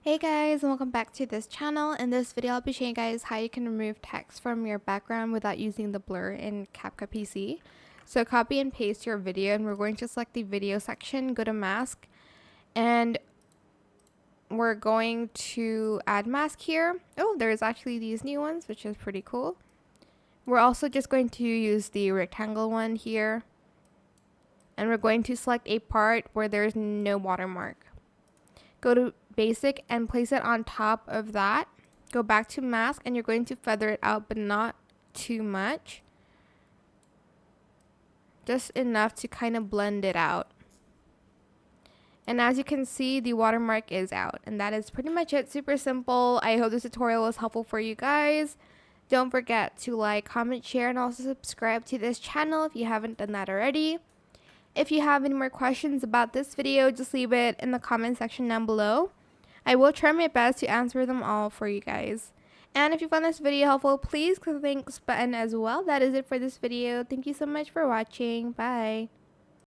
Hey guys, and welcome back to this channel. In this video, I'll be showing you guys how you can remove text from your background without using the blur in Capcut PC. So copy and paste your video, and we're going to select the video section, go to mask, and we're going to add mask here. Oh, there's actually these new ones, which is pretty cool. We're also just going to use the rectangle one here, and we're going to select a part where there's no watermark. Go to basic and place it on top of that. Go back to mask and you're going to feather it out, but not too much. Just enough to kind of blend it out. And as you can see, the watermark is out. And that is pretty much it. Super simple. I hope this tutorial was helpful for you guys. Don't forget to like, comment, share, and also subscribe to this channel if you haven't done that already. If you have any more questions about this video, just leave it in the comment section down below. I will try my best to answer them all for you guys. And if you found this video helpful, please click the thanks button as well. That is it for this video. Thank you so much for watching. Bye.